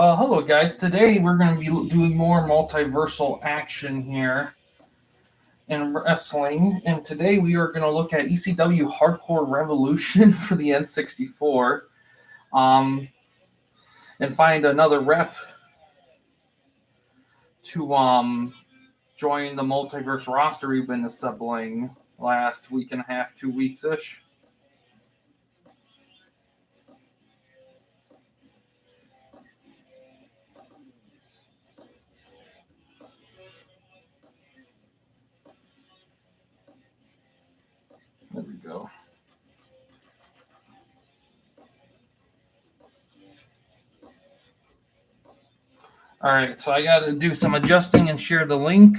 Hello guys. Today we're going to be doing more multiversal action here in wrestling, and today we are going to look at ECW Hardcore Revolution for the N64, and find another rep to join the Multiverse roster we've been assembling last week and a half, 2 weeks ish. There we go. All right, so I got to do some adjusting and share the link.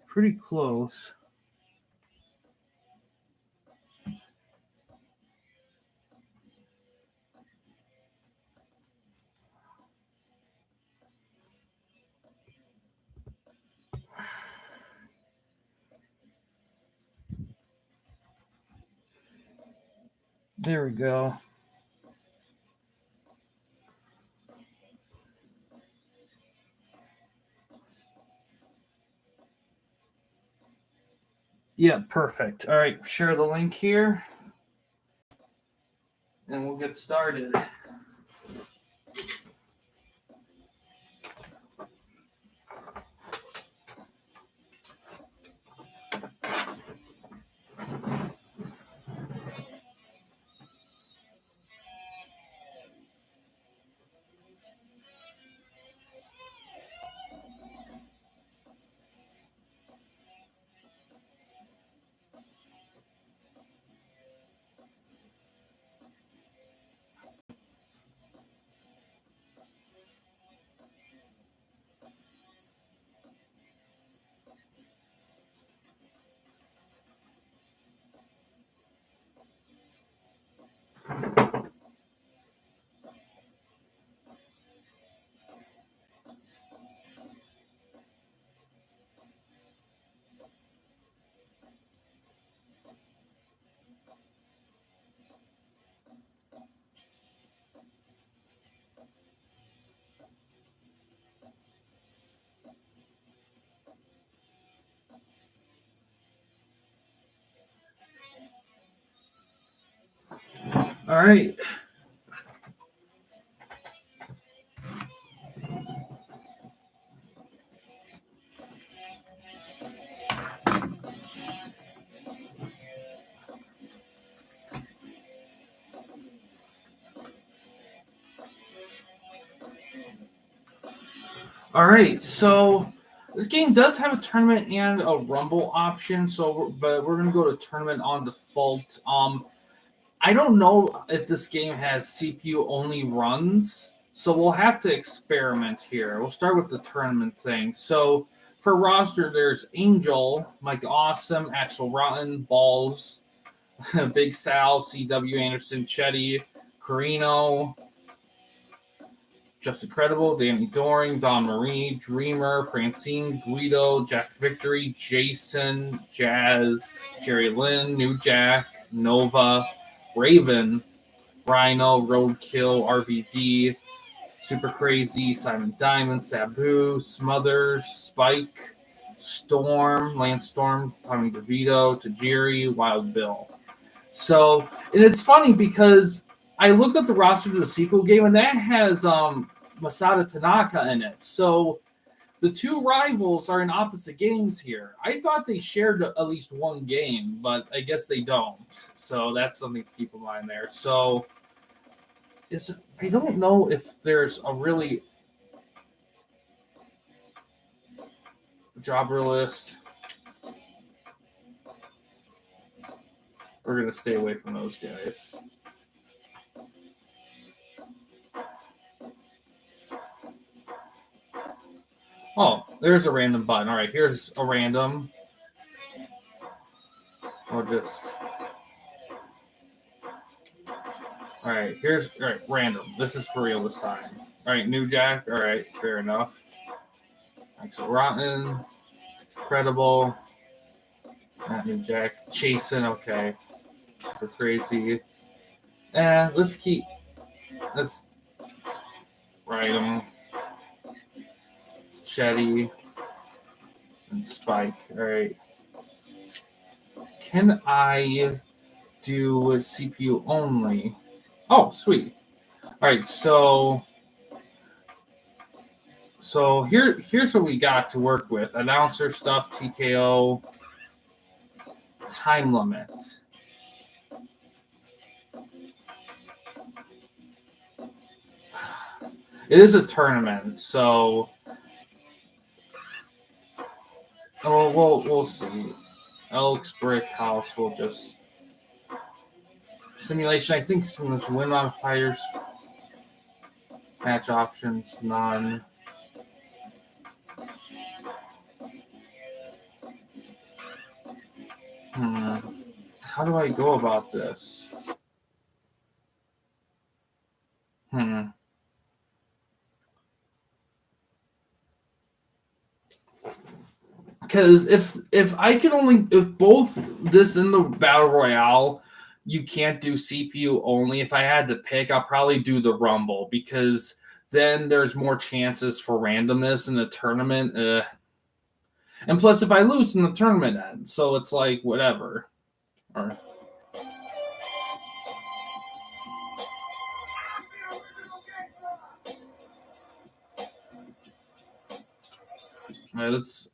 Pretty close. There we go. Yeah, perfect. All right, share the link here, and we'll get started. All right. All right. So this game does have a tournament and a rumble option. But we're gonna go to tournament on default. I don't know if this game has CPU only runs, so we'll have to experiment here. We'll start with the tournament thing. So for roster, there's Angel, Mike Awesome, Axel Rotten, Balls, Big Sal, CW Anderson, Chetty, Carino, Just Incredible, Danny Doring, Don Marie, Dreamer, Francine, Guido, Jack Victory, Jason, Jazz, Jerry Lynn, New Jack, Nova, Raven, Rhino, Roadkill, RVD, Super Crazy, Simon Diamond, Sabu, Smothers, Spike, Storm, Lance Storm, Tommy DeVito, Tajiri, Wild Bill. So, and it's funny because I looked at the roster to the sequel game, and that has Masada Tanaka in it. So the two rivals are in opposite games here. I thought they shared at least one game, but I guess they don't. So that's something to keep in mind there. So I don't know if there's a really jobber list. We're going to stay away from those guys. there's a random button. All right, here's a random. We'll just. All right, here's random. This is for real this time. All right, New Jack. All right, fair enough. Like so, rotten, credible. Not New Jack. Chasen. Okay, super crazy. Let's keep. Let's write them. Shetty and Spike. All right. Can I do CPU only? Oh, sweet. All right, so here's what we got to work with: announcer stuff, TKO, time limit. It is a tournament, so we'll see. Elks Brick House will just simulation. I think simulation win modifiers. Match options, none. How do I go about this? Because if I can only if both this and the battle royale, you can't do CPU only. If I had to pick, I'll probably do the Rumble because then there's more chances for randomness in the tournament. And plus, if I lose in the tournament ends, so it's like whatever. All right, let's.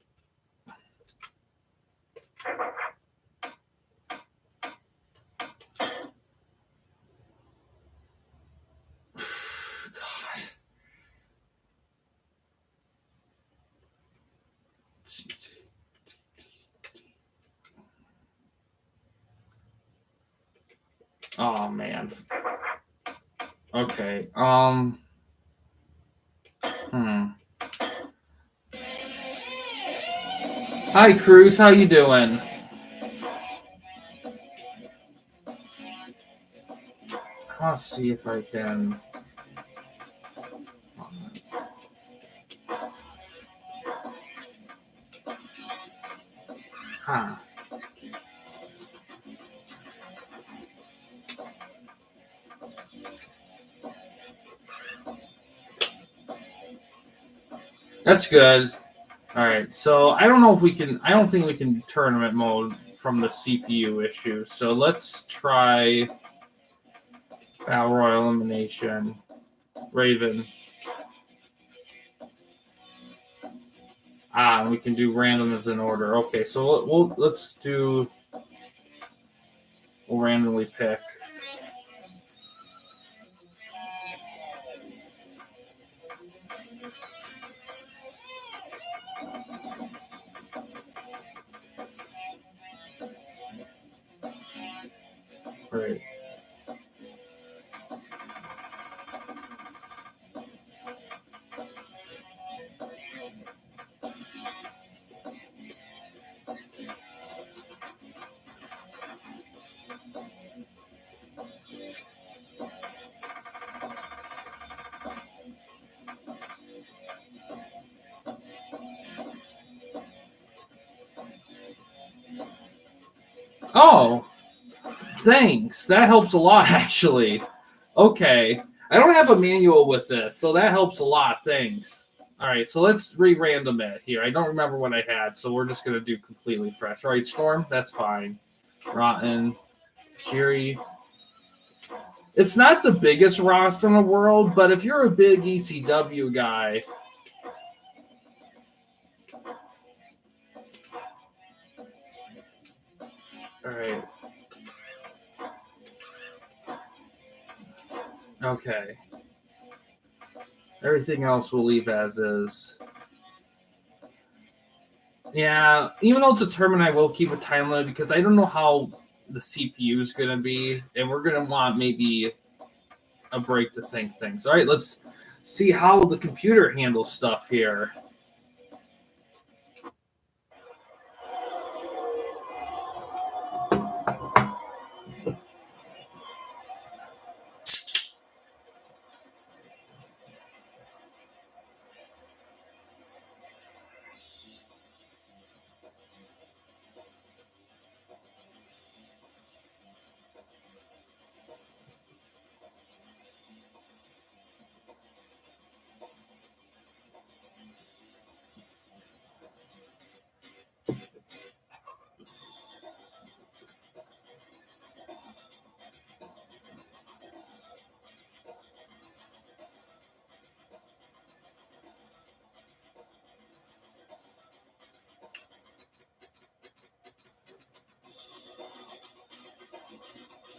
Oh man. Okay. Hi, Cruz. How you doing? I'll see if I can. Huh. That's good. All right. So I don't know if we can. I don't think we can tournament mode from the CPU issue. So let's try Battle Royal Elimination. Raven. We can do random as an order. Okay, so let's do. We'll randomly pick. Right. Oh, thanks. That helps a lot, actually. Okay. I don't have a manual with this, so that helps a lot. Thanks. All right, so let's re-random it here. I don't remember what I had, so we're just going to do completely fresh. All right, Storm, that's fine. Rotten, Shiri. It's not the biggest roster in the world, but if you're a big ECW guy, all right. Okay. Everything else we'll leave as is. Yeah, even though it's a tournament, I will keep a time limit because I don't know how the CPU is going to be, and we're going to want maybe a break to think things. All right, let's see how the computer handles stuff here.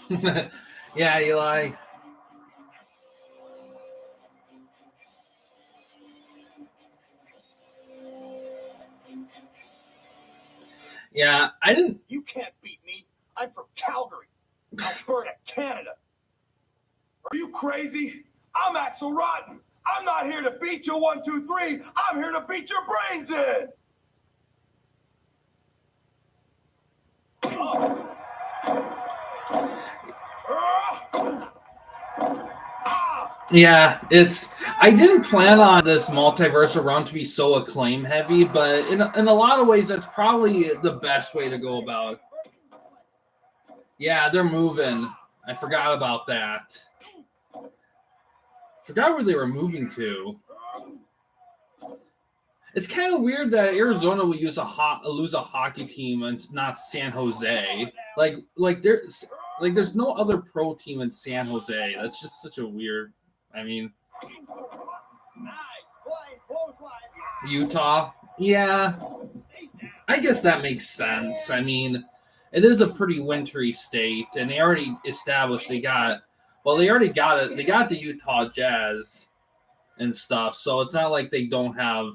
Yeah, Eli. Yeah, I didn't. You can't beat me. I'm from Calgary, Alberta, Canada. Are you crazy? I'm Axel Rotten. I'm not here to beat you 1, 2, 3. I'm here to beat your brains in. Yeah, it's. I didn't plan on this multiversal run to be so acclaim heavy, but in a lot of ways, that's probably the best way to go about it. Yeah, they're moving. I forgot about that. Forgot where they were moving to. It's kind of weird that Arizona would lose a hockey team and not San Jose. There's no other pro team in San Jose. That's just such a weird. I mean, Utah. Yeah, I guess that makes sense. I mean, it is a pretty wintry state, and they already established they got. Well, they already got it. They got the Utah Jazz and stuff, so it's not like they don't have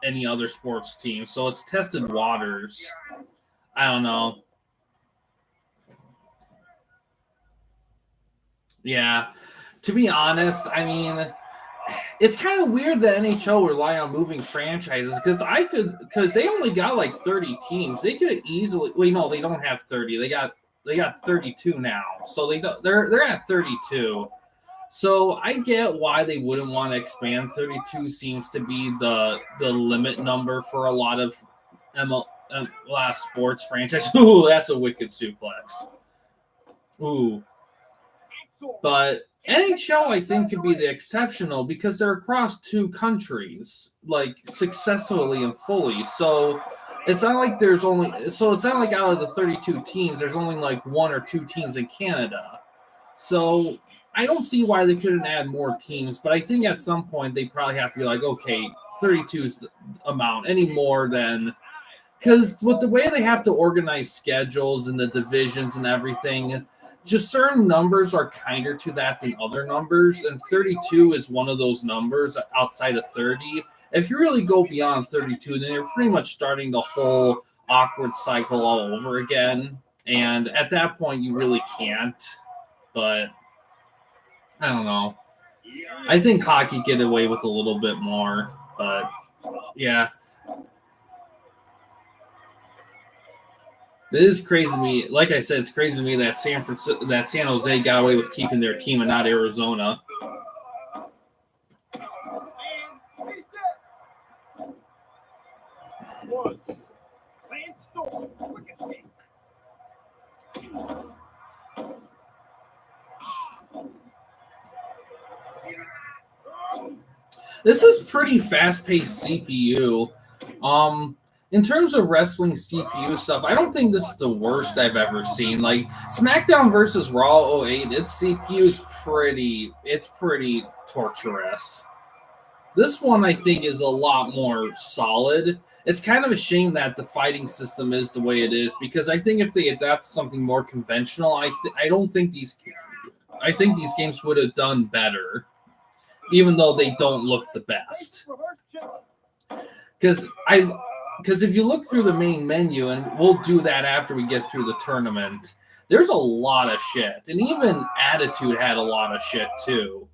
any other sports team. So it's tested waters. I don't know. Yeah. To be honest, I mean, it's kind of weird that NHL rely on moving franchises because they only got like 30 teams. They could easily. Well, no, they don't have 30. They got 32 now. So they're at 32. So I get why they wouldn't want to expand. 32 seems to be the limit number for a lot of last sports franchise. Ooh, that's a wicked suplex. Ooh. But NHL, I think, could be the exceptional because they're across two countries, like successfully and fully. So it's not like it's not like out of the 32 teams, there's only like one or two teams in Canada. So I don't see why they couldn't add more teams, but I think at some point they probably have to be like, okay, 32 is the amount, any more than because with the way they have to organize schedules and the divisions and everything, just certain numbers are kinder to that than other numbers, and 32 is one of those numbers outside of 30. If you really go beyond 32, then you're pretty much starting the whole awkward cycle all over again, and at that point you really can't. But I don't know. I think hockey get away with a little bit more, but yeah. It is crazy to me. Like I said, it's crazy to me that San Jose got away with keeping their team and not Arizona. This is pretty fast-paced CPU. In terms of wrestling CPU stuff, I don't think this is the worst I've ever seen. Like SmackDown versus Raw '08, its CPU is pretty torturous. This one I think is a lot more solid. It's kind of a shame that the fighting system is the way it is because I think if they adapt something more conventional, I don't think I think these games would have done better, even though they don't look the best. Because if you look through the main menu, and we'll do that after we get through the tournament, there's a lot of shit, and even Attitude had a lot of shit too.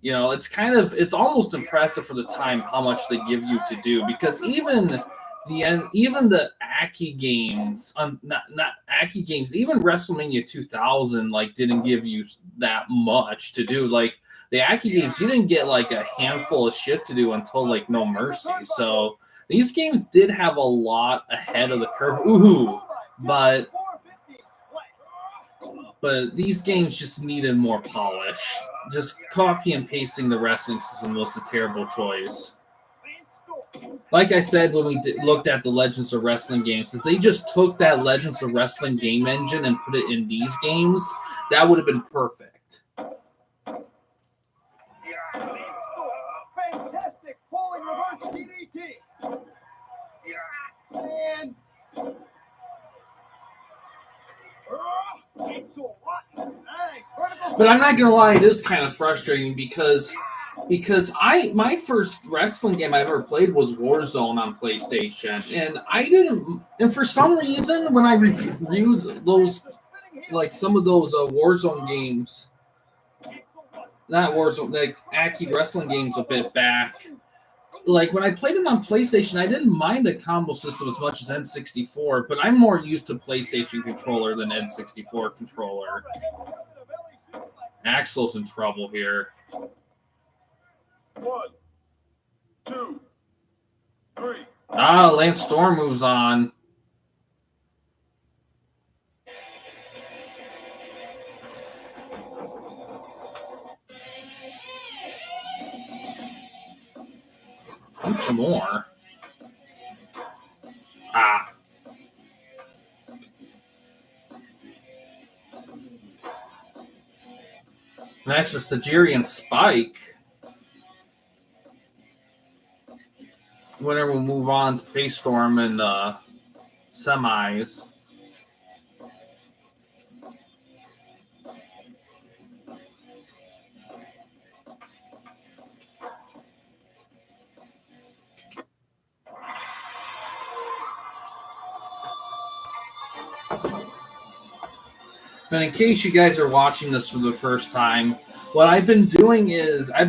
You know, it's almost impressive for the time how much they give you to do because even the Aki games, not Aki games, even WrestleMania 2000 like didn't give you that much to do. Like the Aki games, you didn't get like a handful of shit to do until like No Mercy. So these games did have a lot ahead of the curve. Ooh, but these games just needed more polish. Just copy and pasting the wrestling system was a terrible choice. Like I said when we looked at the Legends of Wrestling games, if they just took that Legends of Wrestling game engine and put it in these games, that would have been perfect. Fantastic falling reverse DDT. And Axel But I'm not gonna lie, it is kind of frustrating because my first wrestling game I ever played was Warzone on PlayStation, and for some reason when I reviewed those, like some of those Warzone games, not Warzone, like Aki wrestling games a bit back, like when I played them on PlayStation, I didn't mind the combo system as much as N64, but I'm more used to PlayStation controller than N64 controller. Axel's in trouble here. 1, 2, 3. Lance Storm moves on. And some more. Next is Tajiri and Spike. Winner will move on to Face Storm in the semis. And in case you guys are watching this for the first time, what I've been doing is I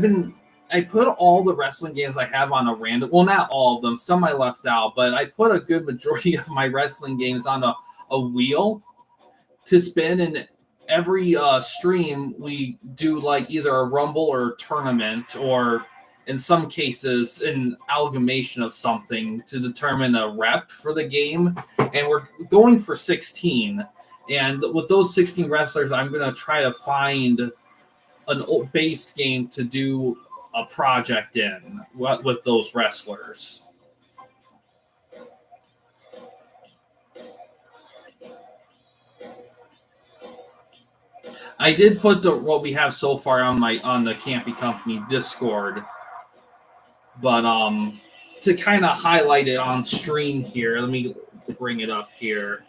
put all the wrestling games I have on a random, well, not all of them, some I left out, but I put a good majority of my wrestling games on a wheel to spin, and every stream we do like either a rumble or a tournament, or in some cases an amalgamation of something to determine a rep for the game, and we're going for 16. And with those 16 wrestlers, I'm going to try to find an base game to do a project in with those wrestlers. I did put what we have so far on the Campy Company Discord, but to kind of highlight it on stream here, let me bring it up here.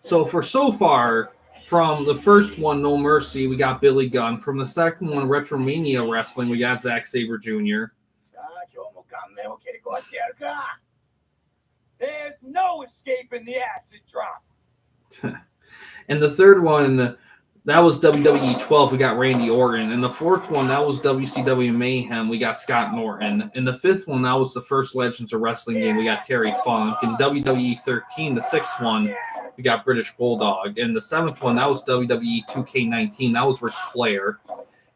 So far, from the first one, No Mercy, we got Billy Gunn. From the second one, Retromania Wrestling, we got Zack Sabre Jr. There's no escaping the acid drop. And the third one, that was WWE 12. We got Randy Orton. And the fourth one, that was WCW Mayhem. We got Scott Norton. And the fifth one, that was the first Legends of Wrestling game. We got Terry Funk. And WWE 13, the sixth one, we got British Bulldog. And the seventh one, that was WWE 2K19. That was Ric Flair.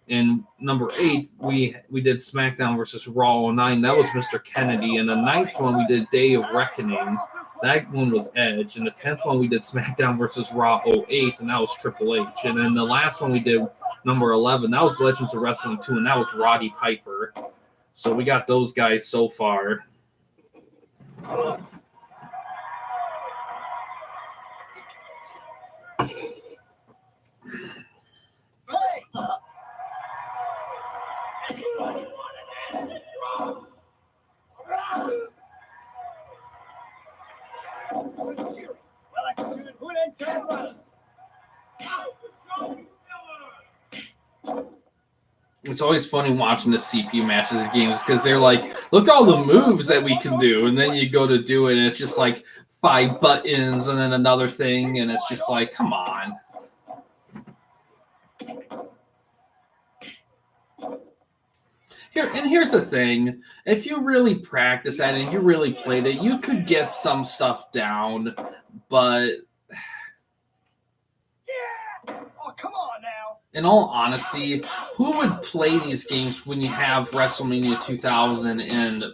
And number 8, we did SmackDown versus Raw 09. That was Mr. Kennedy. And the ninth one, we did Day of Reckoning. That one was Edge. And the 10th one, we did SmackDown versus Raw 08. And that was Triple H. And then the last one we did, number 11, that was Legends of Wrestling 2. And that was Roddy Piper. So we got those guys so far. It's always funny watching the CPU matches of games because they're like, look all the moves that we can do, and then you go to do it and it's just like 5 buttons and then another thing, and it's just like, come on. Here's the thing. If you really practice at it and you really played it, you could get some stuff down, but oh, come on now. In all honesty, who would play these games when you have WrestleMania 2000 and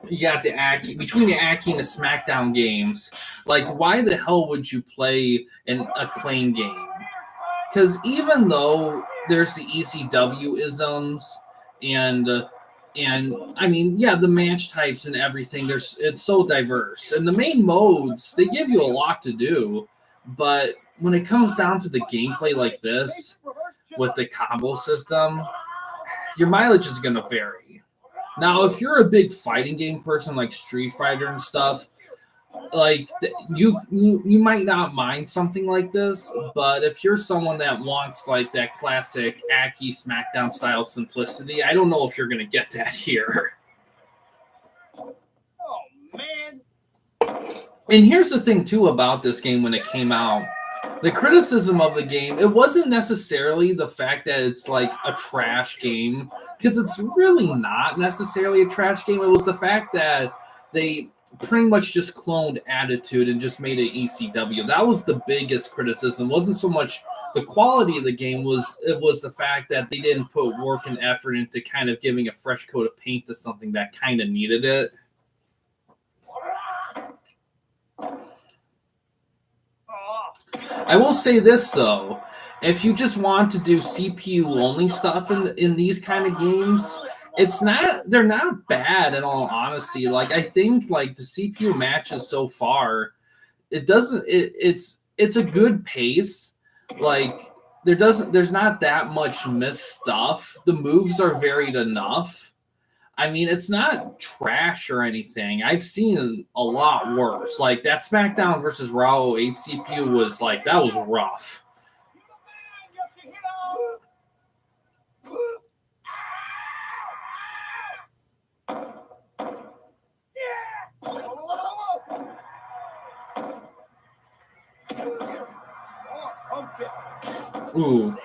you got the Aki, between the Aki and the SmackDown games? Like, why the hell would you play an Acclaim game? Because even though there's the ECW isms and I mean, yeah, the match types and everything, it's so diverse. And the main modes, they give you a lot to do, but when it comes down to the gameplay like this, with the combo system, your mileage is going to vary. Now, if you're a big fighting game person like Street Fighter and stuff, like you might not mind something like this, but if you're someone that wants like that classic Aki SmackDown style simplicity, I don't know if you're gonna get that here. Oh, man. And here's the thing too about this game when it came out. The criticism of the game, it wasn't necessarily the fact that it's like a trash game, because it's really not necessarily a trash game. It was the fact that they pretty much just cloned Attitude and just made it ECW. That was the biggest criticism. It wasn't so much the quality of the game, it was the fact that they didn't put work and effort into kind of giving a fresh coat of paint to something that kind of needed it. I will say this though, if you just want to do CPU only stuff in these kind of games, they're not bad in all honesty. Like I think like the CPU matches so far, it's a good pace. Like there's not that much missed stuff. The moves are varied enough. I mean, it's not trash or anything. I've seen a lot worse. Like that SmackDown versus Raw 8 CPU was like that was rough. Ooh.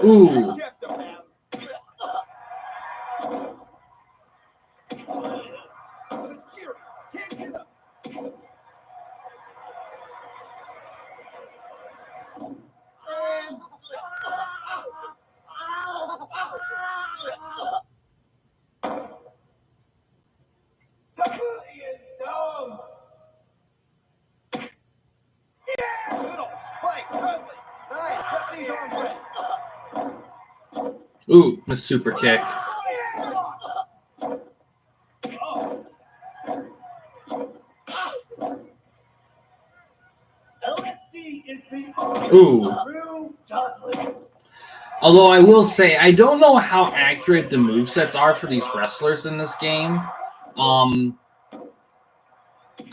Ooh. Ooh, a super kick. Ooh. Although I will say, I don't know how accurate the movesets are for these wrestlers in this game.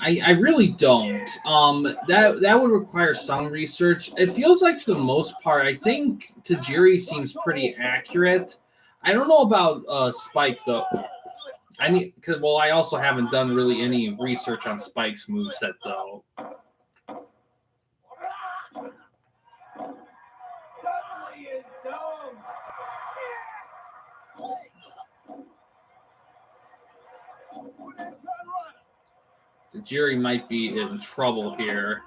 I really don't. That would require some research. It feels like for the most part, I think Tajiri seems pretty accurate. I don't know about Spike though. I also haven't done really any research on Spike's moveset though. Tajiri might be in trouble here.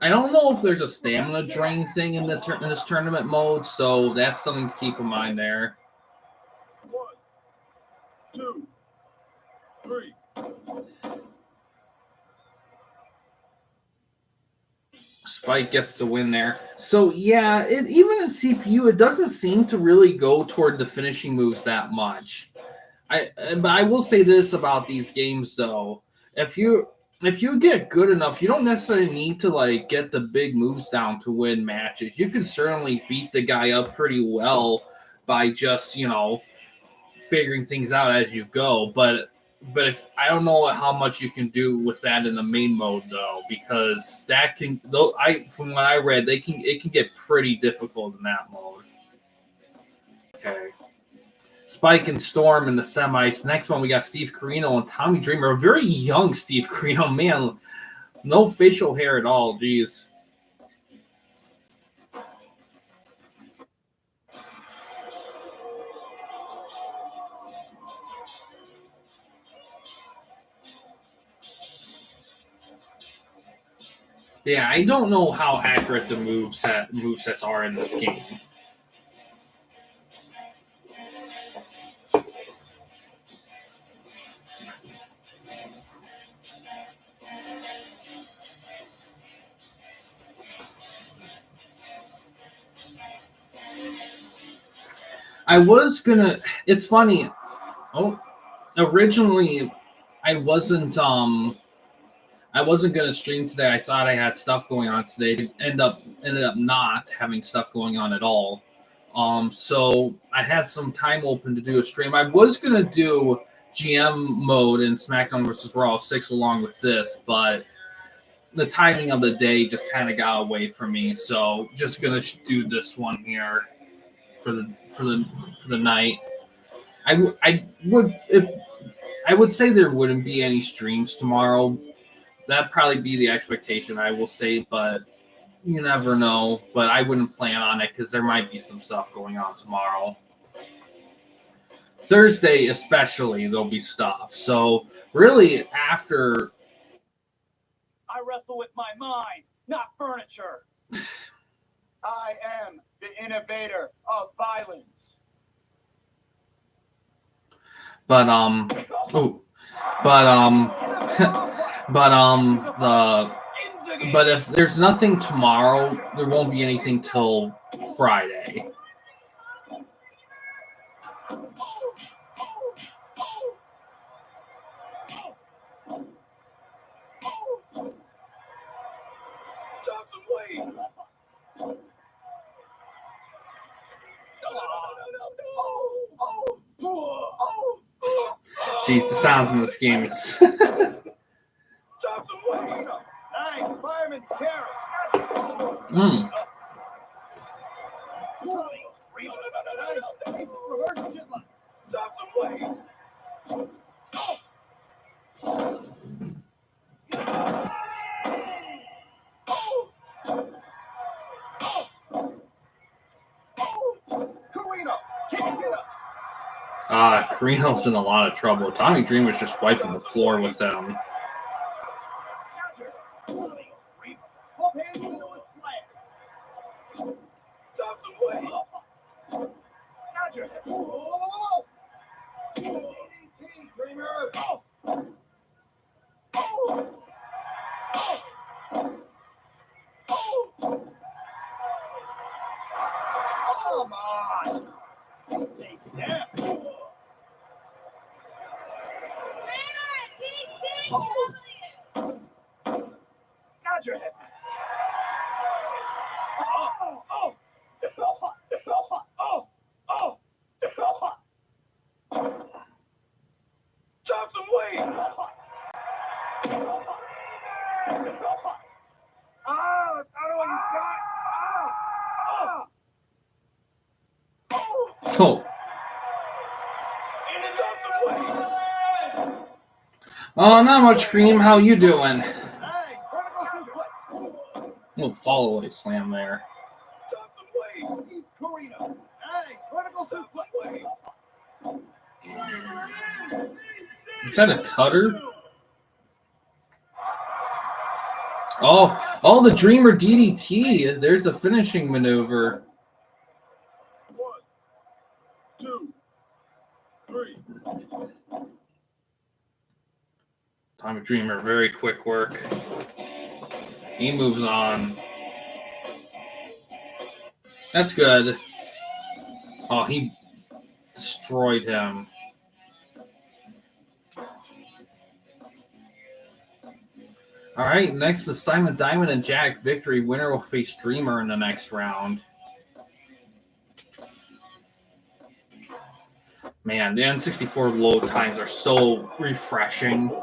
I don't know if there's a stamina drain thing in this tournament mode, so that's something to keep in mind there. 1, 2, 3. Spike gets the win there. So yeah, even in CPU, it doesn't seem to really go toward the finishing moves that much. But I will say this about these games though: if you get good enough, you don't necessarily need to like get the big moves down to win matches. You can certainly beat the guy up pretty well by just figuring things out as you go. But if I don't know how much you can do with that in the main mode though, because that can from what I read, it can get pretty difficult in that mode. Okay. Spike and Storm in the semis. Next one, we got Steve Corino and Tommy Dreamer. A very young Steve Corino, man. No facial hair at all. Jeez. Yeah, I don't know how accurate the movesets are in this game. I was gonna. It's funny. Oh, originally, I wasn't. I wasn't gonna stream today. I thought I had stuff going on today. Ended up not having stuff going on at all. So I had some time open to do a stream. I was gonna do GM mode in SmackDown vs. Raw 6 along with this, but the timing of the day just kind of got away from me. So just gonna do this one here for the night. I would say there wouldn't be any streams tomorrow. That'd probably be the expectation, I will say, but you never know. But I wouldn't plan on it because there might be some stuff going on tomorrow. Thursday especially, there'll be stuff. So really after... I wrestle with my mind, not furniture. I am the innovator of violence. But but if there's nothing tomorrow, there won't be anything till Friday. Jeez, the sounds in this game is... Carino's in a lot of trouble. Tommy Dreamer's just wiping the floor with them. Oh, not much, Cream. How you doing? Little fall away slam there. Is that a cutter? Oh, the Dreamer DDT. There's the finishing maneuver. 1, 2, 3. Tommy Dreamer, very quick work. He moves on. That's good. Oh, he destroyed him. All right, next is Simon Diamond and Jack Victory. Winner will face Dreamer in the next round. Man, the N64 load times are so refreshing.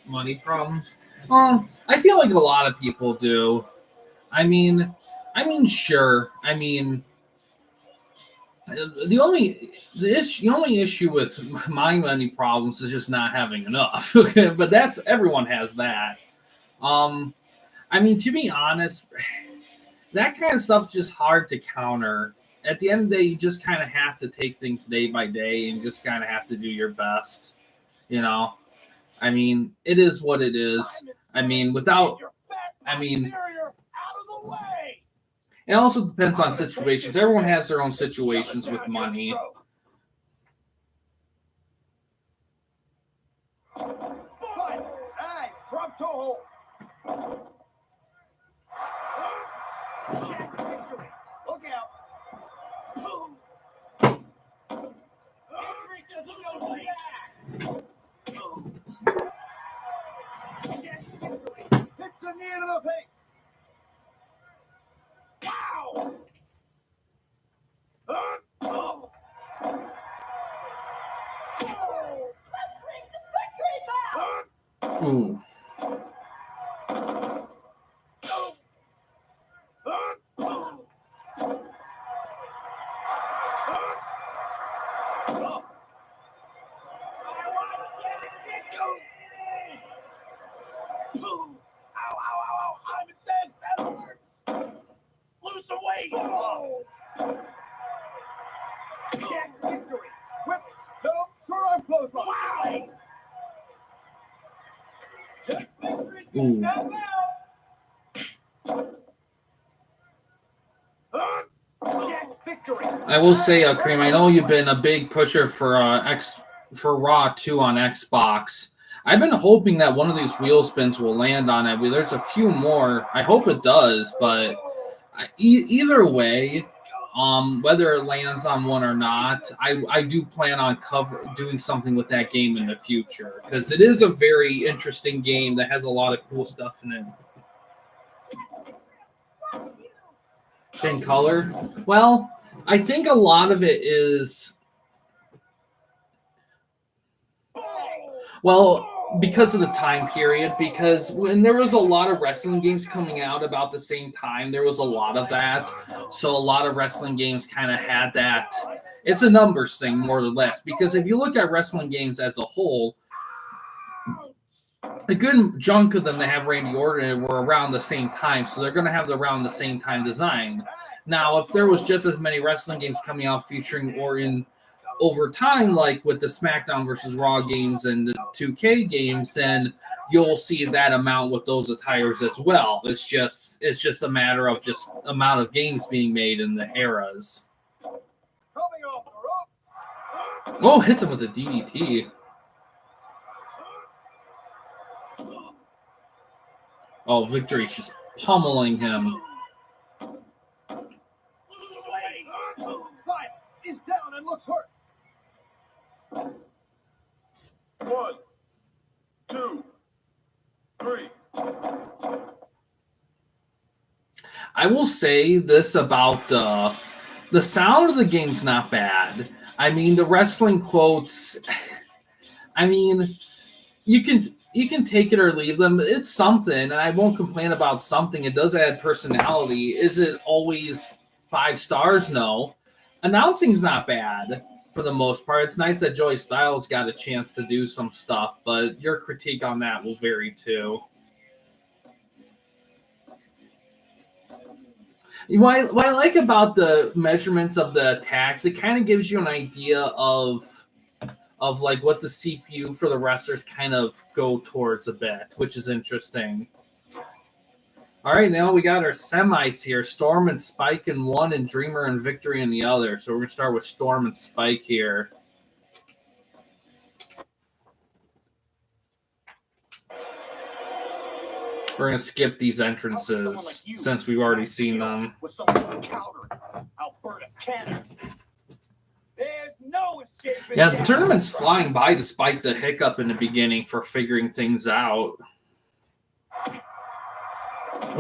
Money problems? I feel like a lot of people do. I mean, sure. I mean, The only issue with my money problems is just not having enough. Okay, but that's everyone has that. I mean, to be honest, that kind of stuff's just hard to counter. At the end of the day, you just kind of have to take things day by day and just kind of have to do your best. You know, I mean, it is what it is. I mean, it also depends on situations. Everyone has their own situations with money. Look out. Hits the knee into the face. Wow. Ooh. Ooh. I will say, Kareem, I know you've been a big pusher for Raw 2 on Xbox. I've been hoping that one of these wheel spins will land on it. There's a few more. I hope it does, but either way, whether it lands on one or not, I do plan on doing something with that game in the future because it is a very interesting game that has a lot of cool stuff in it. Change color? Well, I think a lot of it is because of the time period, because when there was a lot of wrestling games coming out about the same time, there was a lot of that. So a lot of wrestling games kind of had that. It's a numbers thing, more or less, because if you look at wrestling games as a whole, a good chunk of them that have Randy Orton were around the same time, so they're going to have around the same time design. Now, if there was just as many wrestling games coming out featuring Orton over time, like with the SmackDown versus Raw games and the 2K games, then you'll see that amount with those attires as well. It's just a matter of just amount of games being made in the eras. Oh, hits him with a DDT. Oh, Victory's just pummeling him. He's down and looks hurt. 1, 2, 3. I will say this about the sound of the game's not bad. I mean, the wrestling quotes, I mean, you can take it or leave them. It's something, and I won't complain about something. It does add personality. Is it always 5 stars? No. Announcing's not bad for the most part. It's nice that Joey Styles got a chance to do some stuff, but your critique on that will vary too. What I like about the measurements of the attacks, it kind of gives you an idea of like what the CPU for the wrestlers kind of go towards a bit, which is interesting. All right, now we got our semis here. Storm and Spike in one, and Dreamer and Victory in the other. So we're going to start with Storm and Spike here. We're going to skip these entrances since we've already seen them. Yeah, the tournament's flying by despite the hiccup in the beginning for figuring things out.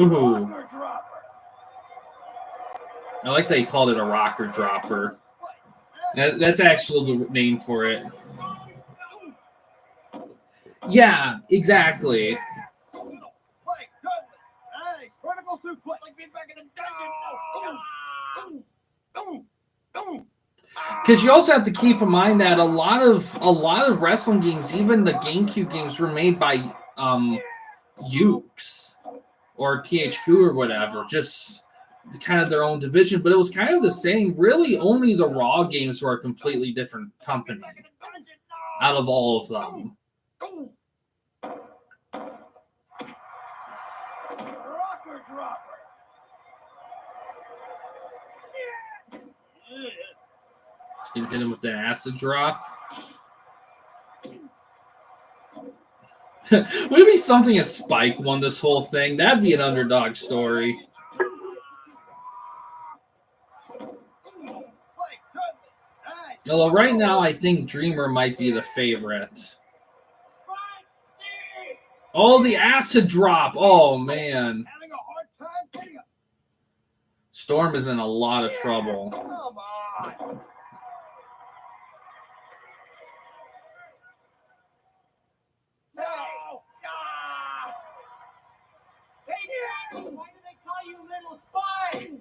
Ooh. I like that he called it a rocker dropper. That's actually the name for it. Yeah, exactly. Because you also have to keep in mind that a lot of wrestling games, even the GameCube games, were made by Ukes or THQ or whatever, just kind of their own division. But it was kind of the same. Really, only the Raw games were a completely different company out of all of them. Rocker dropper. Just gonna hit him with the acid drop. Would it be something if Spike won this whole thing? That'd be an underdog story. Although right now I think Dreamer might be the favorite. Oh, the acid drop. Oh, man. Storm is in a lot of trouble. Come on. No. Hey, why do they call you Little Spike?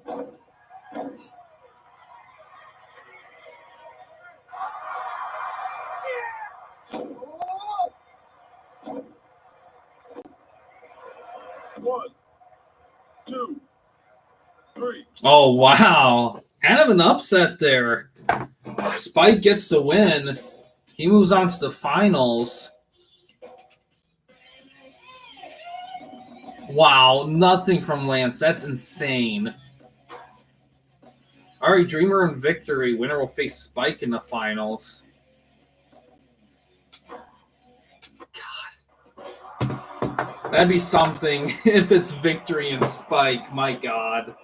One, two, three. Oh, wow. Kind of an upset there. Spike gets the win. He moves on to the finals. Wow, nothing from Lance. That's insane. All right, Dreamer and victory. Winner will face Spike in the finals. God. That'd be something if it's victory and Spike. My God.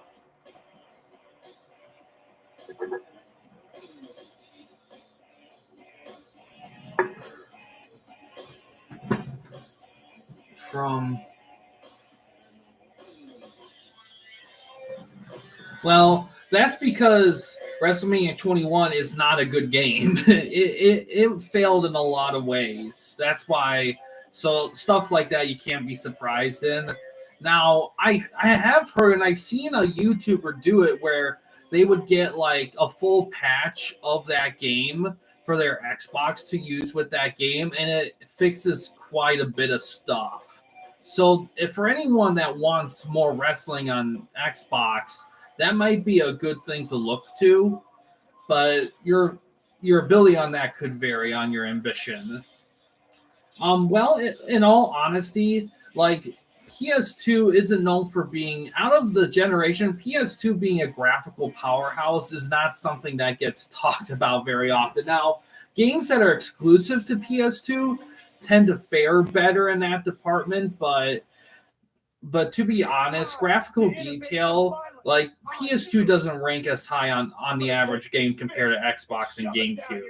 Well, that's because WrestleMania 21 is not a good game. It failed in a lot of ways. That's why, so stuff like that you can't be surprised in. Now, I have heard and I've seen a YouTuber do it where they would get like a full patch of that game for their Xbox to use with that game, and it fixes quite a bit of stuff. So if for anyone that wants more wrestling on Xbox, that might be a good thing to look to, but your ability on that could vary on your ambition. Well, in all honesty, like PS2 isn't known for being, out of the generation, PS2 being a graphical powerhouse is not something that gets talked about very often. Now, games that are exclusive to PS2 tend to fare better in that department, but to be honest, graphical detail, like PS2 doesn't rank as high on the average game compared to Xbox and GameCube.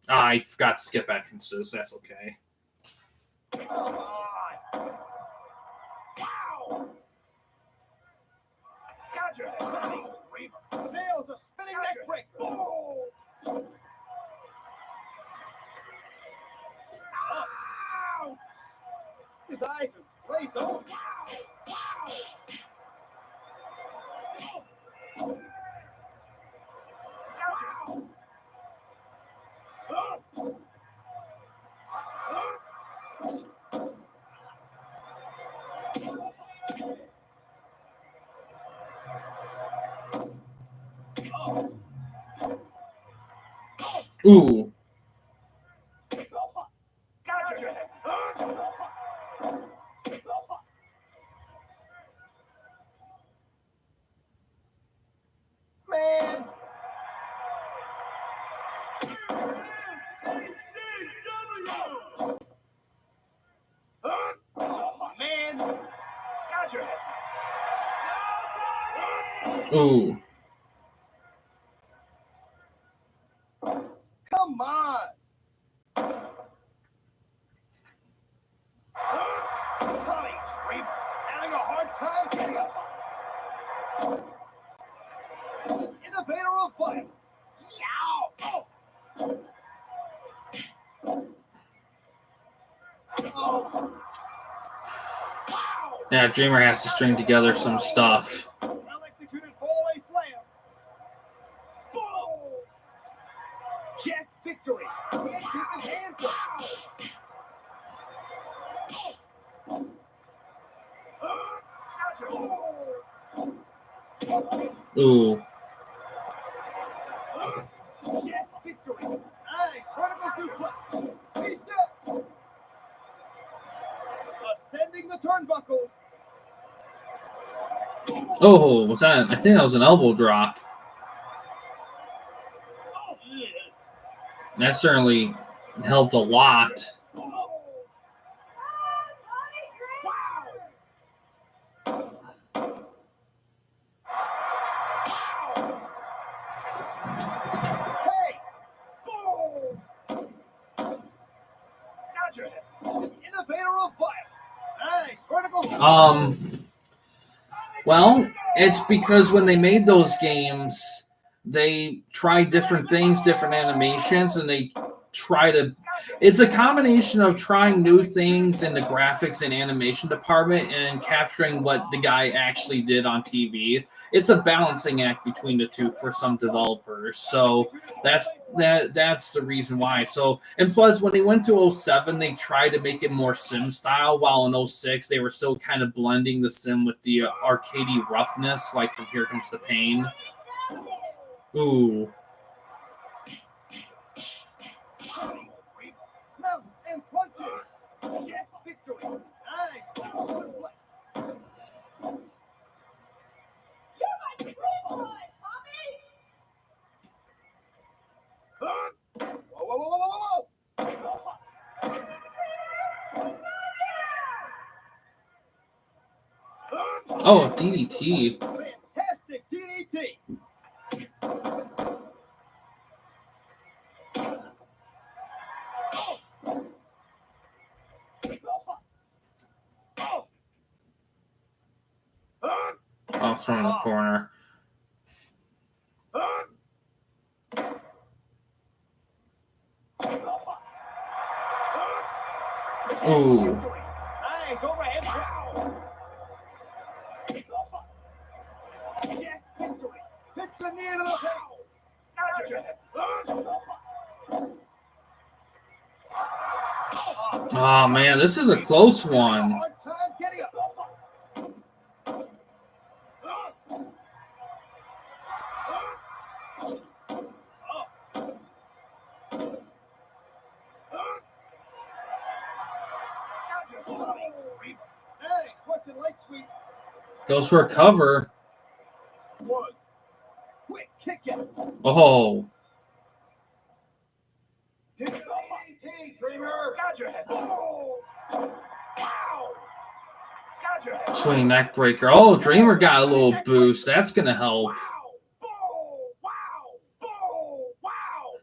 I forgot to skip entrances. That's okay. Nails a spinning neck break. His eyes are glazed over. Ooh. Man. Man. Got your head. Ooh. Come on. Honey, Reaper, having a hard time getting up. Innovator of fight. Yow! Oh. Yeah, Dreamer has to string together some stuff. Well executed fallaway slam. Ooh. Ascending the turnbuckle. Oh, was that? I think that was an elbow drop. That certainly helped a lot. Well, it's because when they made those games, they tried different things, different animations, and they try to. It's a combination of trying new things in the graphics and animation department and capturing what the guy actually did on TV. It's a balancing act between the two for some developers. So that's the reason why. So, and plus when they went to 07, they tried to make it more sim style, while in 06 they were still kind of blending the sim with the arcadey roughness, like from Here Comes the Pain. Ooh. Oh, DDT. Fantastic DDT. Oh, thrown in the corner. Ooh. Nice overhead power. Yes, victory. Hits the knee to the power. Oh man, this is a close one. Hard time getting up. Hey, what's it like, sweet? Goes for a cover. One. Quick kick it. Oh. DDT, Dreamer. Got your head. Oh. Wow. Got your head. Swing neck breaker. Oh, Dreamer got a little boost. That's going to help. Wow. Oh, wow. Oh, wow.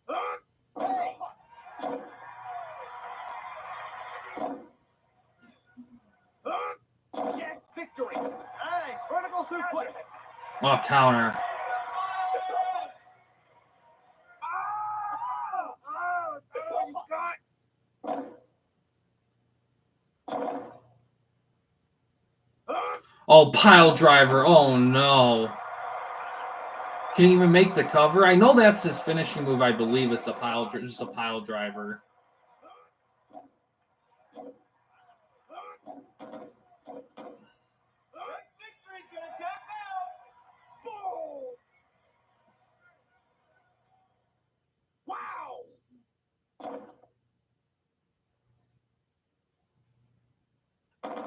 Oh. Hey. Yes, victory. Nice. Vertical suplex. Oh, counter. Oh, pile driver. Oh, no. Can he even make the cover? I know that's his finishing move, I believe, is the just a pile driver.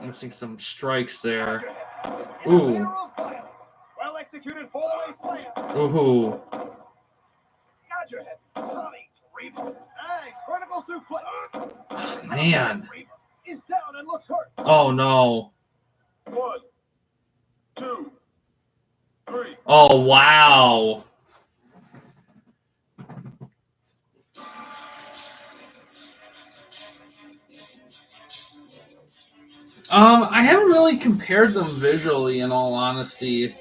I'm seeing some strikes there. Ooh. Well executed fallaway slam. Ooh. Got your head. Tommy Dreamer. Nice vertical suplex. Man. He's down and looks hurt. Oh, no. 1, 2, 3. Oh, wow. I haven't really compared them visually, in all honesty.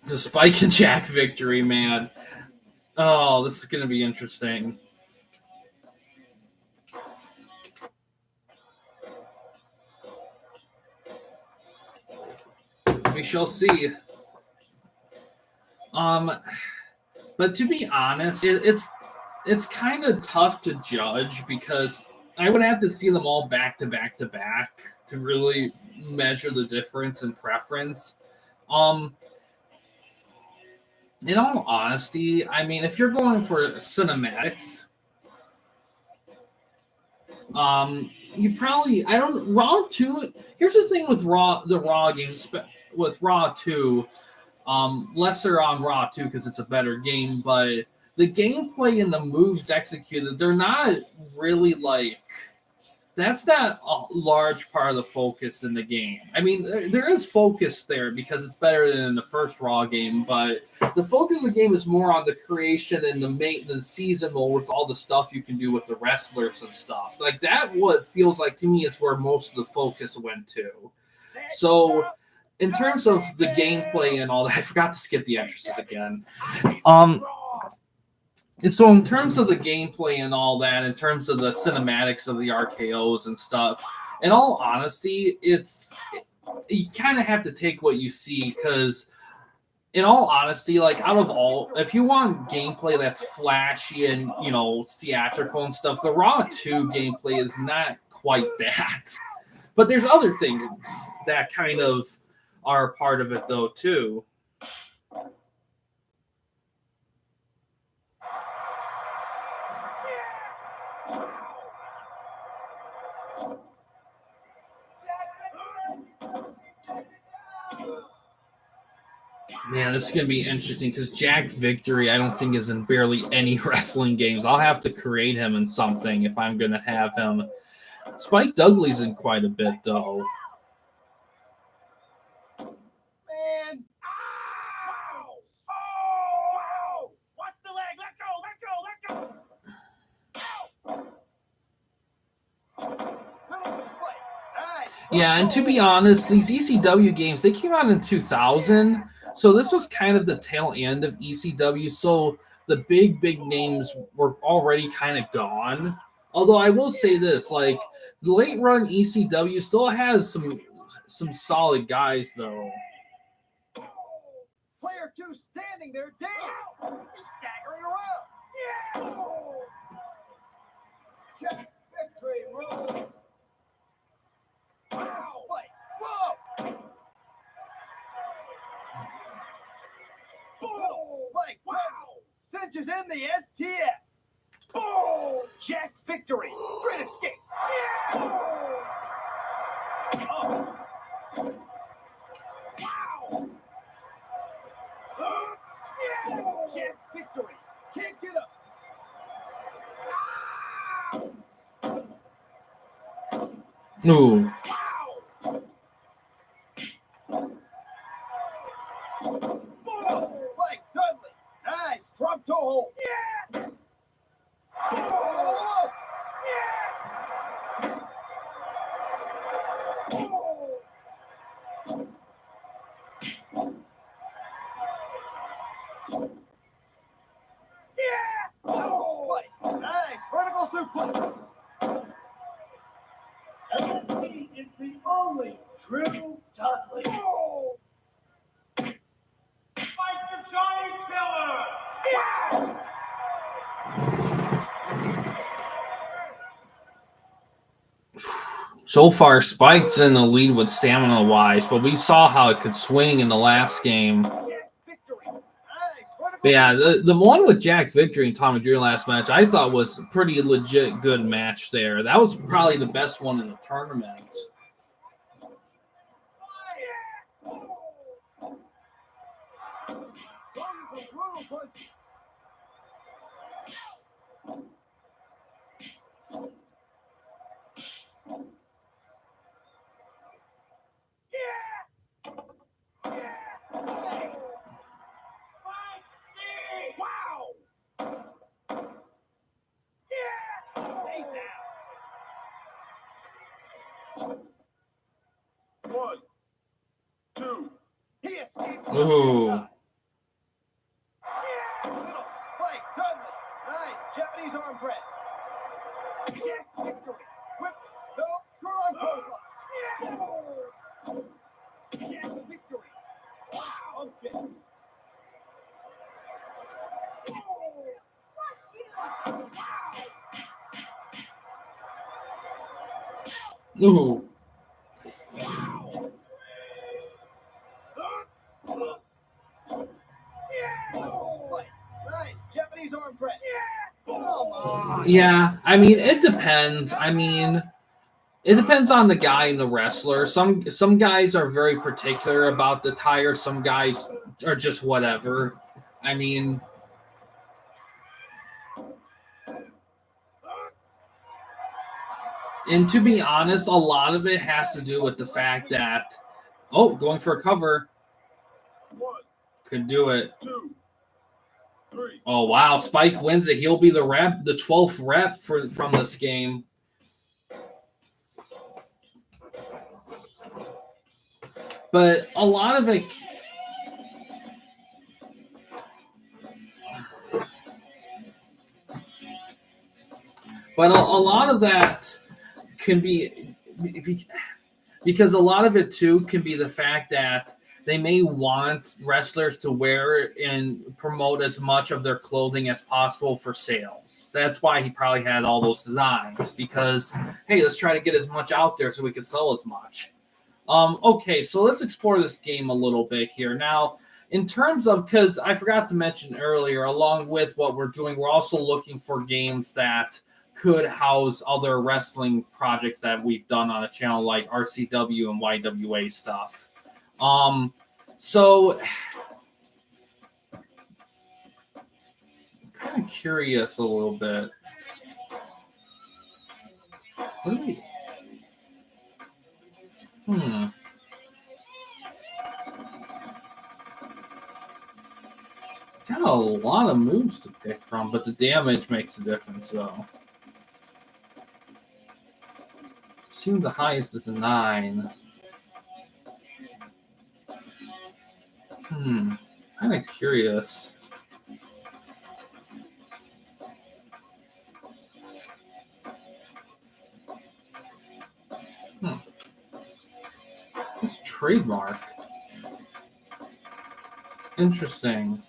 The Spike and Jack victory, man. Oh, this is going to be interesting. We shall see. But to be honest, it's kind of tough to judge because I would have to see them all back to back to back to really measure the difference in preference. In all honesty, I mean, if you're going for cinematics, you probably I don't Raw 2. Here's the thing with the Raw games with Raw 2. Lesser on Raw 2 because it's a better game, but the gameplay and the moves executed, they're not really like that's not a large part of the focus in the game. I mean, there is focus there because it's better than in the first Raw game, but the focus of the game is more on the creation and the maintenance season mode with all the stuff you can do with the wrestlers and stuff. Like that, what feels like to me is where most of the focus went to. So, in terms of the gameplay and all that, I forgot to skip the entrances again. And so in terms of the gameplay and all that, in terms of the cinematics of the RKOs and stuff, in all honesty, you kind of have to take what you see because in all honesty, like out of all, if you want gameplay that's flashy and, theatrical and stuff, the Raw 2 gameplay is not quite that. But there's other things that kind of are a part of it though too. Man, this is going to be interesting because Jack Victory, I don't think, is in barely any wrestling games. I'll have to create him in something if I'm going to have him. Spike Dudley's in quite a bit, though. Man. Ow! Oh! Watch the leg. Let go. Yeah, and to be honest, these ECW games, they came out in 2000. So this was kind of the tail end of ECW. So the big names were already kind of gone. Although I will say this, like the late run ECW still has some solid guys though. Player 2 standing there, damn! He's staggering around. Yeah! Jack Victory roll. Wow! Whoa! Oh, like wow! Cinches in the STF. Oh, Jack Victory. Great escape. Yeah! Oh. Wow! Yeah! Jack Victory. Can't get up. Ooh. Mike Dudley. Nice. Drop toe hold. Yeah! Oh! Yeah! Yeah! Oh! Nice. Vertical suplex. LSD is the only true Dudley. Oh! Fight the Johnny Killer! Yeah! So far, Spike's in the lead with stamina-wise, but we saw how it could swing in the last game. But yeah, the one with Jack Victory and Tommy Dreamer last match, I thought was a pretty legit good match there. That was probably the best one in the tournament. One, two. Ooh. Fight, Dudley. Nice. Japanese arm press. Jack Victory. Whip. No. Draw Jack Victory. Wow. Okay. Ooh. Japanese arm press. Come on. Yeah, I mean, it depends. I mean, it depends on the guy and the wrestler. Some guys are very particular about the tire. Some guys are just whatever. I mean, and to be honest, a lot of it has to do with the fact that, oh, going for a cover. Could do it. 2, 3. Oh wow, Spike wins it. He'll be the 12th rep from this game. But a lot of it, but a lot of that can be because a lot of it too can be the fact that they may want wrestlers to wear and promote as much of their clothing as possible for sales. That's why he probably had all those designs because, hey, let's try to get as much out there so we can sell as much. Okay, so let's explore this game a little bit here. Now, in terms of, because I forgot to mention earlier, along with what we're doing, we're also looking for games that could house other wrestling projects that we've done on the channel, like RCW and YWA stuff. So I'm kind of curious a little bit. What do we? Got a lot of moves to pick from, but the damage makes a difference, though. Seems the highest is a 9. Kind of curious. It's trademark. Interesting.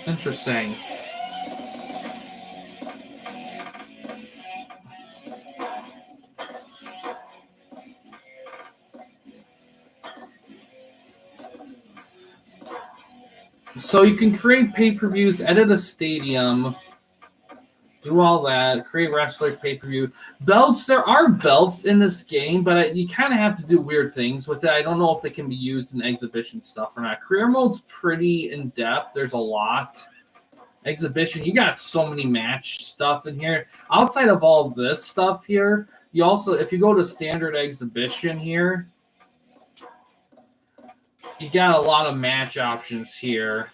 Interesting. So you can create pay-per-views, edit a stadium, do all that, create wrestlers, pay-per-view. Belts, there are belts in this game, but you kind of have to do weird things with it. I don't know if they can be used in exhibition stuff or not. Career mode's pretty in-depth. There's a lot. Exhibition, you got so many match stuff in here. Outside of all this stuff here, you also, if you go to standard exhibition here, you got a lot of match options here.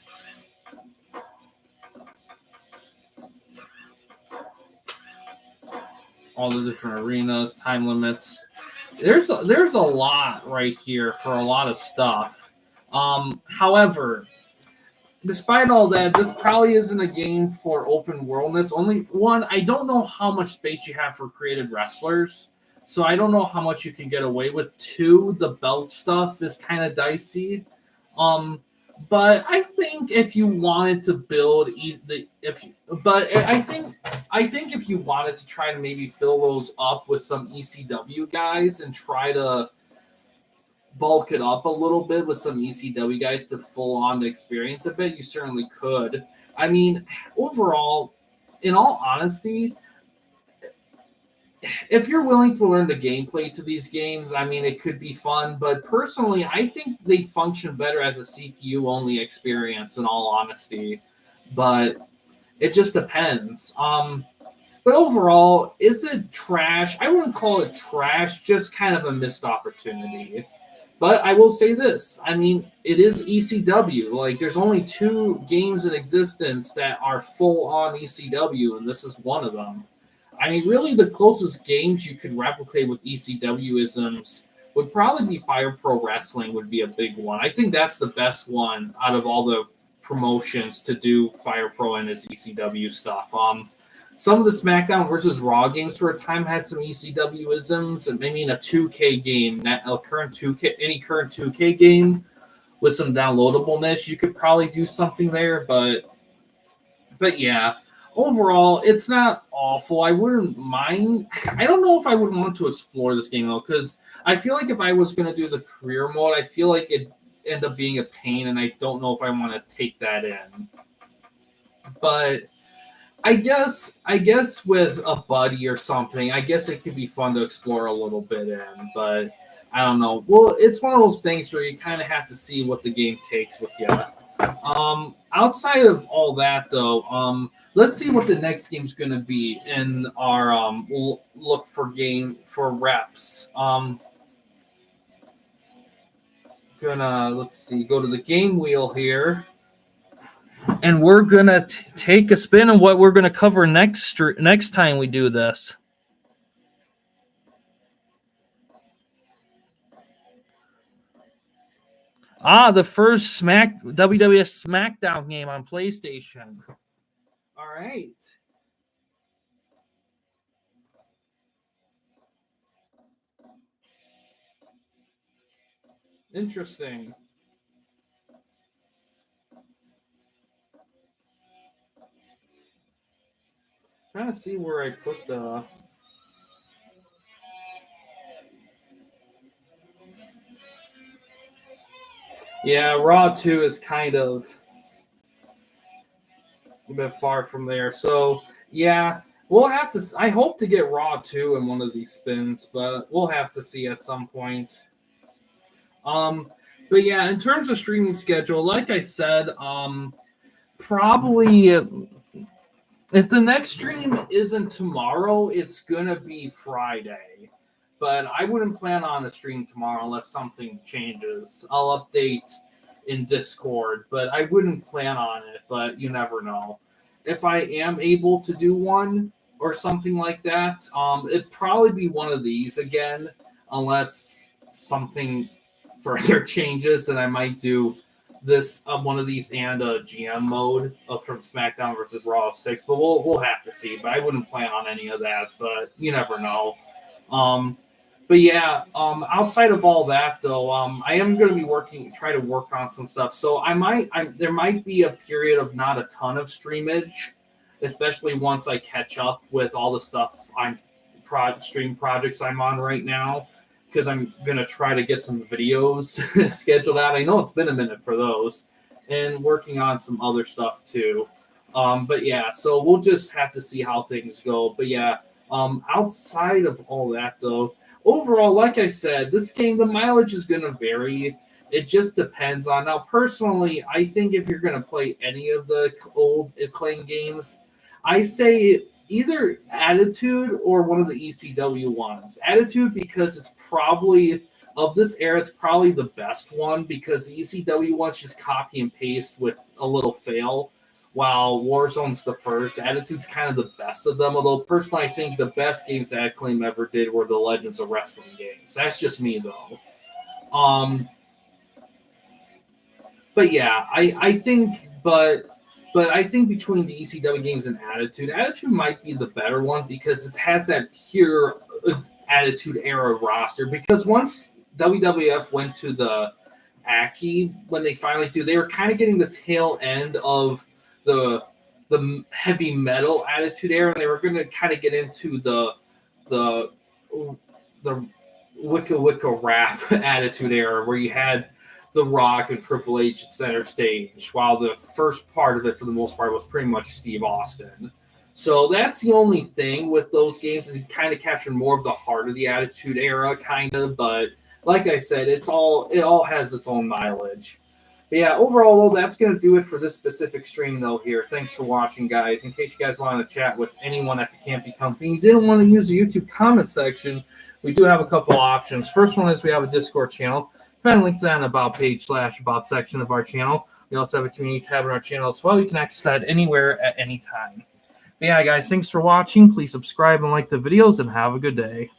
All the different arenas, time limits. There's a lot right here for a lot of stuff. However, despite all that, this probably isn't a game for open worldness. Only one, I don't know how much space you have for created wrestlers, so I don't know how much you can get away with. 2, the belt stuff is kind of dicey. But I think if you wanted to build I think if you wanted to try to maybe fill those up with some ECW guys and try to bulk it up a little bit with some ECW guys to full on the experience a bit, you certainly could. I mean, overall, in all honesty, if you're willing to learn the gameplay to these games, I mean, it could be fun. But personally, I think they function better as a CPU-only experience, in all honesty. But it just depends. But overall, is it trash? I wouldn't call it trash, just kind of a missed opportunity. But I will say this. I mean, it is ECW. Like, there's only 2 games in existence that are full-on ECW, and this is one of them. I mean, really, the closest games you could replicate with ECW-isms would probably be Fire Pro Wrestling would be a big one. I think that's the best one out of all the promotions to do Fire Pro and his ECW stuff. Some of the SmackDown versus Raw games for a time had some ECW-isms, and I mean a 2K game, any current 2K game with some downloadableness, you could probably do something there, but yeah, overall, it's not awful. I wouldn't mind. I don't know if I would want to explore this game, though, because I feel like if I was going to do the career mode, I feel like it'd end up being a pain, and I don't know if I want to take that in. But I guess with a buddy or something, I guess it could be fun to explore a little bit in, but I don't know. Well, it's one of those things where you kind of have to see what the game takes with you. Outside of all that, though, let's see what the next game's going to be in our look for reps. Let's see, go to the game wheel here, and we're gonna take a spin on what we're gonna cover next time we do this. The first WWF SmackDown game on PlayStation. All right. Interesting. Trying to see where I put the... Yeah, Raw 2 is kind of a bit far from there. So, yeah, we'll have to... I hope to get Raw 2 in one of these spins, but we'll have to see at some point. But yeah, in terms of streaming schedule, like I said, probably if the next stream isn't tomorrow, it's gonna be Friday. But I wouldn't plan on a stream tomorrow unless something changes. I'll update in Discord, but I wouldn't plan on it, but you never know. If I am able to do one or something like that, it'd probably be one of these again, unless something further changes, then I might do this one of these and a GM mode from SmackDown versus Raw 6, but we'll have to see. But I wouldn't plan on any of that, but you never know. But yeah, outside of all that though, I am going to be try to work on some stuff. So there might be a period of not a ton of streamage, especially once I catch up with all the stuff stream projects I'm on right now, because I'm going to try to get some videos scheduled out. I know it's been a minute for those, and working on some other stuff too. But yeah, so we'll just have to see how things go. But yeah, outside of all that though, overall, like I said, this game, the mileage is going to vary. It just depends on. Now, personally, I think if you're going to play any of the old Acclaim games, I say either Attitude or one of the ECW ones. Attitude, because it's probably, of this era, it's probably the best one, because the ECW ones just copy and paste with a little fail, while Warzone's the first. Attitude's kind of the best of them, although personally I think the best games that Acclaim ever did were the Legends of Wrestling games. That's just me, though. But yeah, I think between the ECW games and Attitude might be the better one, because it has that pure Attitude era roster. Because once WWF went to the Aki, when they finally they were kind of getting the tail end of the heavy metal Attitude era, and they were going to kind of get into the Wicca Wicca rap Attitude era, where you had The Rock and Triple H at center stage, while the first part of it, for the most part, was pretty much Steve Austin. So that's the only thing with those games, is it kind of captured more of the heart of the Attitude era, kind of. But like I said, it all has its own mileage. But yeah, overall, though, that's going to do it for this specific stream, though, here. Thanks for watching, guys. In case you guys want to chat with anyone at the Campy Company, you didn't want to use the YouTube comment section, we do have a couple options. First one is we have a Discord channel. Find a link to that on About page / About section of our channel. We also have a community tab in our channel as well. You can access that anywhere at any time. But yeah, guys, thanks for watching. Please subscribe and like the videos, and have a good day.